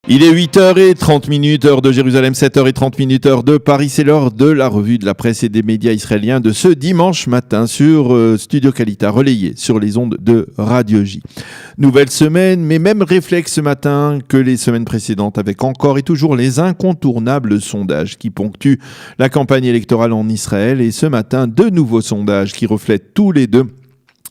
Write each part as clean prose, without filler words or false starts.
Il est 8h30, heure de Jérusalem, 7h30, heure de Paris. C'est l'heure de la revue de la presse et des médias israéliens de ce dimanche matin sur Studio Kalita, relayé sur les ondes de Radio J. Nouvelle semaine, mais même réflexe ce matin que les semaines précédentes, avec encore et toujours les incontournables sondages qui ponctuent la campagne électorale en Israël. Et ce matin, deux nouveaux sondages qui reflètent tous les deux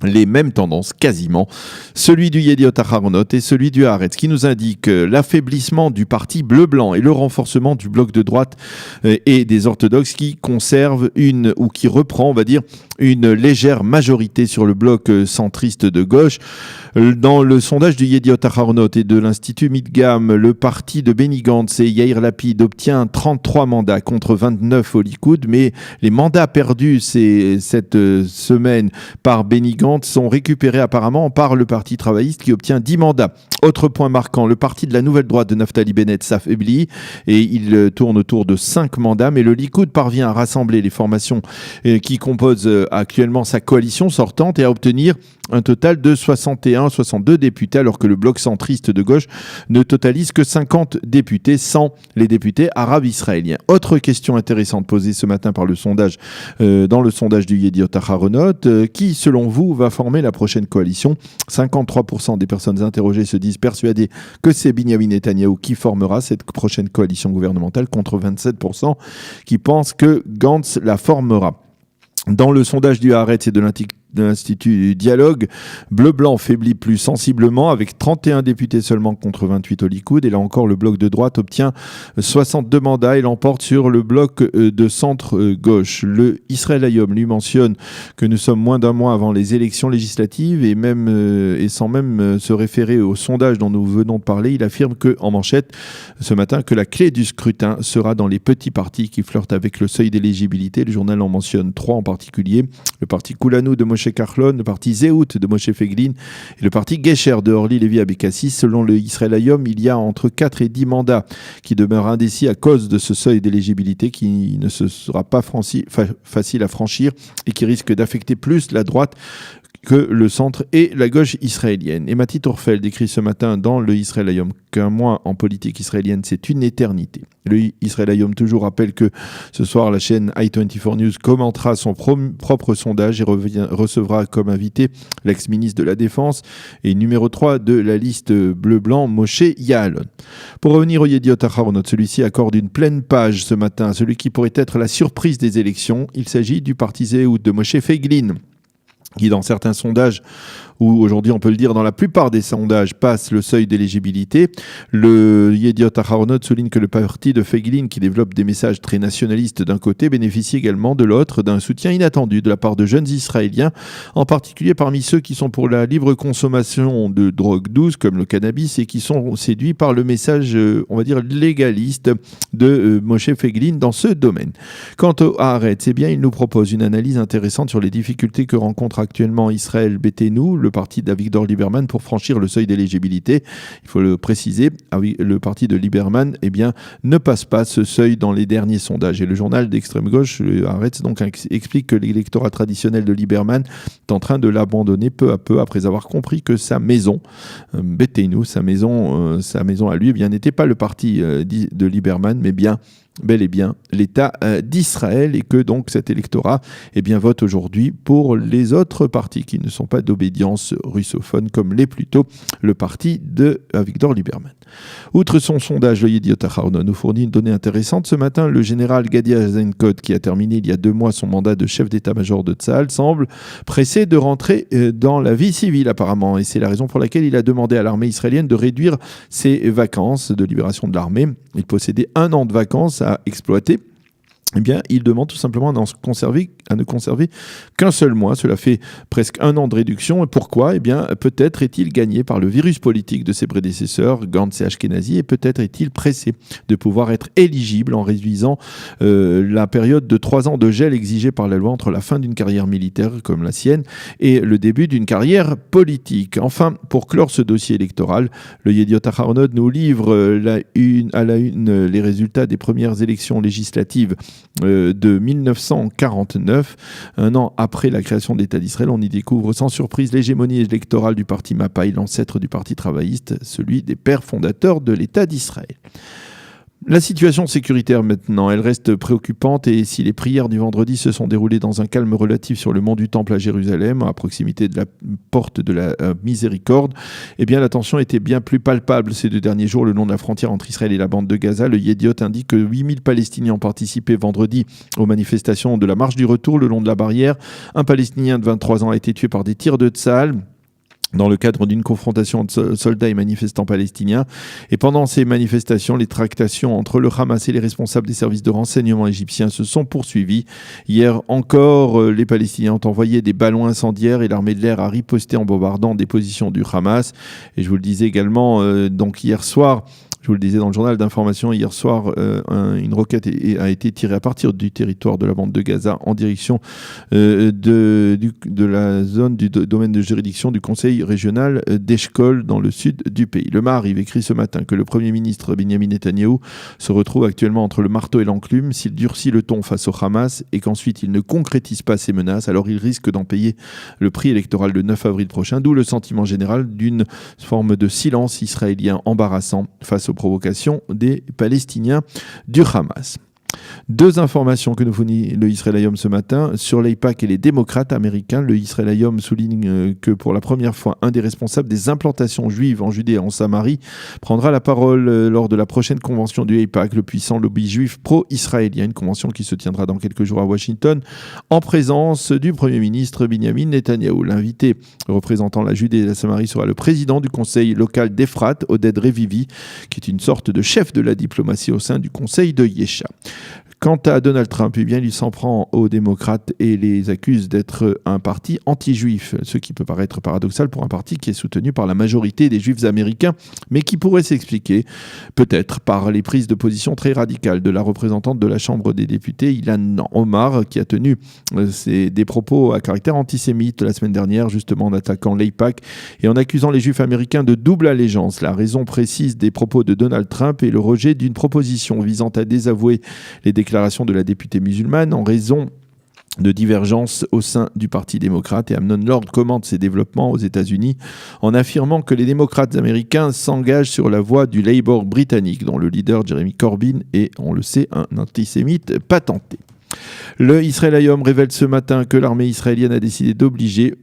les mêmes tendances quasiment, celui du Yediot Aharonot et celui du Haaretz, qui nous indique l'affaiblissement du parti bleu-blanc et le renforcement du bloc de droite et des orthodoxes qui conserve ou qui reprend, on va dire, une légère majorité sur le bloc centriste de gauche. Dans le sondage du Yediot Aharonot et de l'Institut Midgam, le parti de Benny Gantz et Yair Lapid obtient 33 mandats contre 29 au Likoud, mais les mandats perdus cette semaine par Benny Gantz sont récupérés apparemment par le Parti travailliste qui obtient 10 mandats. Autre point marquant, le parti de la nouvelle droite de Naftali Bennett s'affaiblit et il tourne autour de 5 mandats, mais le Likoud parvient à rassembler les formations qui composent actuellement sa coalition sortante et à obtenir un total de 62 députés, alors que le bloc centriste de gauche ne totalise que 50 députés, sans les députés arabes israéliens. Autre question intéressante posée ce matin par le sondage, dans le sondage du Yediot Aharonot, qui, selon vous, va former la prochaine coalition ? 53% des personnes interrogées se disent persuadées que c'est Binyamin Netanyahou qui formera cette prochaine coalition gouvernementale, contre 27% qui pensent que Gantz la formera. Dans le sondage du Haaretz et de l'Institut Dialogue, bleu-blanc faiblit plus sensiblement avec 31 députés seulement contre 28 au Likoud. Et là encore, le bloc de droite obtient 62 mandats et l'emporte sur le bloc de centre-gauche. Le Israël Hayom lui mentionne que nous sommes moins d'un mois avant les élections législatives et sans même se référer au sondage dont nous venons de parler, il affirme en manchette ce matin que la clé du scrutin sera dans les petits partis qui flirtent avec le seuil d'éligibilité. Le journal en mentionne 3 en particulier: le parti Kulanu de Moshe Kahlon, le parti Zehut de Moshe Feiglin et le parti Gesher de Orly Lévi Abekassis. Selon le Israël Hayom, il y a entre 4 et 10 mandats qui demeurent indécis à cause de ce seuil d'éligibilité qui ne sera pas facile à franchir et qui risque d'affecter plus la droite que le centre et la gauche israélienne. Et Mati Torfel décrit ce matin dans le Israël Hayom qu'un mois en politique israélienne, c'est une éternité. Le Israël Hayom toujours rappelle que ce soir, la chaîne i24 News commentera son propre sondage et recevra comme invité l'ex-ministre de la Défense et numéro 3 de la liste bleu-blanc, Moshe Ya'alon. Pour revenir au Yediot Aharonot, celui-ci accorde une pleine page ce matin à celui qui pourrait être la surprise des élections. Il s'agit du parti Zehut de Moshe Feiglin, qui dans certains sondages, ou aujourd'hui on peut le dire dans la plupart des sondages, passe le seuil d'éligibilité. Le Yediot Aharonot souligne que le parti de Feiglin, qui développe des messages très nationalistes d'un côté, bénéficie également de l'autre d'un soutien inattendu de la part de jeunes Israéliens, en particulier parmi ceux qui sont pour la libre consommation de drogues douces comme le cannabis et qui sont séduits par le message, on va dire, légaliste de Moshe Feiglin dans ce domaine. Quant au Haaretz, il nous propose une analyse intéressante sur les difficultés que rencontre actuellement Israël Beiteinu, le parti d'Avigdor Lieberman, pour franchir le seuil d'éligibilité. Il faut le préciser, le parti de Lieberman ne passe pas ce seuil dans les derniers sondages. Et le journal d'extrême gauche, Haaretz, donc explique que l'électorat traditionnel de Lieberman est en train de l'abandonner peu à peu après avoir compris que sa maison, Beiteinu, sa maison à lui, n'était pas le parti de Lieberman, mais bel et bien l'État d'Israël, et que donc cet électorat vote aujourd'hui pour les autres partis qui ne sont pas d'obédience russophone, comme l'est plutôt le parti de Avigdor Lieberman. Outre son sondage, le Yediot Aharonot nous fournit une donnée intéressante. Ce matin, le général Gadi Eisenkot, qui a terminé il y a 2 mois son mandat de chef d'état-major de Tsahal, semble pressé de rentrer dans la vie civile apparemment, et c'est la raison pour laquelle il a demandé à l'armée israélienne de réduire ses vacances de libération de l'armée. Il possédait 1 an de vacances à exploiter. Il demande tout simplement à ne conserver qu'un seul mois. Cela fait presque 1 an de réduction. Et pourquoi ? Peut-être est-il gagné par le virus politique de ses prédécesseurs, Gantz et Ashkenazi, et peut-être est-il pressé de pouvoir être éligible en réduisant la période de 3 ans de gel exigée par la loi entre la fin d'une carrière militaire comme la sienne et le début d'une carrière politique. Enfin, pour clore ce dossier électoral, le Yediot Aharonot nous livre à la une les résultats des premières élections législatives de 1949. Un an après la création de l'État d'Israël, on y découvre sans surprise l'hégémonie électorale du parti Mapai, l'ancêtre du parti travailliste, celui des pères fondateurs de l'État d'Israël. La situation sécuritaire maintenant, elle reste préoccupante et si les prières du vendredi se sont déroulées dans un calme relatif sur le mont du Temple à Jérusalem, à proximité de la porte de la Miséricorde, eh bien la tension était bien plus palpable ces 2 derniers jours le long de la frontière entre Israël et la bande de Gaza. Le Yediot indique que 8000 Palestiniens ont participé vendredi aux manifestations de la marche du retour le long de la barrière. Un Palestinien de 23 ans a été tué par des tirs de Tsahal dans le cadre d'une confrontation entre soldats et manifestants palestiniens. Et pendant ces manifestations, les tractations entre le Hamas et les responsables des services de renseignement égyptiens se sont poursuivies. Hier encore, les Palestiniens ont envoyé des ballons incendiaires et l'armée de l'air a riposté en bombardant des positions du Hamas. Et je vous le disais également, donc hier soir, je vous le disais dans le journal d'information, hier soir, une roquette a été tirée à partir du territoire de la bande de Gaza en direction de la zone du domaine de juridiction du Conseil régional d'Eshkol dans le sud du pays. Le Maariv écrit ce matin que le Premier ministre Benjamin Netanyahou se retrouve actuellement entre le marteau et l'enclume. S'il durcit le ton face au Hamas et qu'ensuite il ne concrétise pas ses menaces, alors il risque d'en payer le prix électoral le 9 avril prochain, d'où le sentiment général d'une forme de silence israélien embarrassant face aux provocations des Palestiniens du Hamas. 2 informations que nous fournit le Israël Hayom ce matin. Sur l'AIPAC et les démocrates américains, le Israël Hayom souligne que pour la première fois, un des responsables des implantations juives en Judée et en Samarie prendra la parole lors de la prochaine convention du AIPAC, le puissant lobby juif pro-israélien, une convention qui se tiendra dans quelques jours à Washington, en présence du Premier ministre Benjamin Netanyahou. L'invité représentant la Judée et la Samarie sera le président du conseil local d'Efrat, Oded Revivi, qui est une sorte de chef de la diplomatie au sein du conseil de Yesha. Quant à Donald Trump, eh bien, il s'en prend aux démocrates et les accuse d'être un parti anti-juif, ce qui peut paraître paradoxal pour un parti qui est soutenu par la majorité des juifs américains, mais qui pourrait s'expliquer peut-être par les prises de position très radicales de la représentante de la Chambre des députés, Ilhan Omar, qui a tenu des propos à caractère antisémite la semaine dernière, justement en attaquant l'AIPAC et en accusant les juifs américains de double allégeance. La raison précise des propos de Donald Trump est le rejet d'une proposition visant à désavouer les déclarations de la députée musulmane en raison de divergences au sein du Parti démocrate. Et Amnon Lord commente ces développements aux États-Unis en affirmant que les démocrates américains s'engagent sur la voie du Labour britannique, dont le leader Jeremy Corbyn est, on le sait, un antisémite patenté. Le Israël Hayom révèle ce matin que l'armée israélienne a décidé d'obliger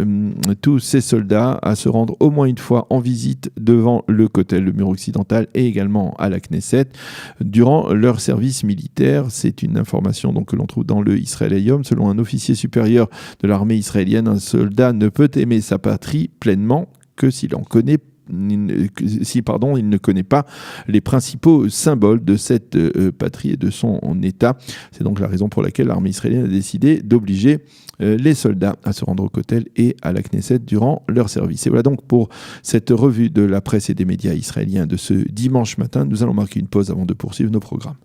tous ses soldats à se rendre au moins une fois en visite devant le Kotel, le mur occidental, et également à la Knesset durant leur service militaire. C'est une information donc, que l'on trouve dans le Israël Hayom. Selon un officier supérieur de l'armée israélienne, un soldat ne peut aimer sa patrie pleinement que s'il en connaît il ne connaît pas les principaux symboles de cette patrie et de son État. C'est donc la raison pour laquelle l'armée israélienne a décidé d'obliger les soldats à se rendre au Kotel et à la Knesset durant leur service. Et voilà donc pour cette revue de la presse et des médias israéliens de ce dimanche matin. Nous allons marquer une pause avant de poursuivre nos programmes.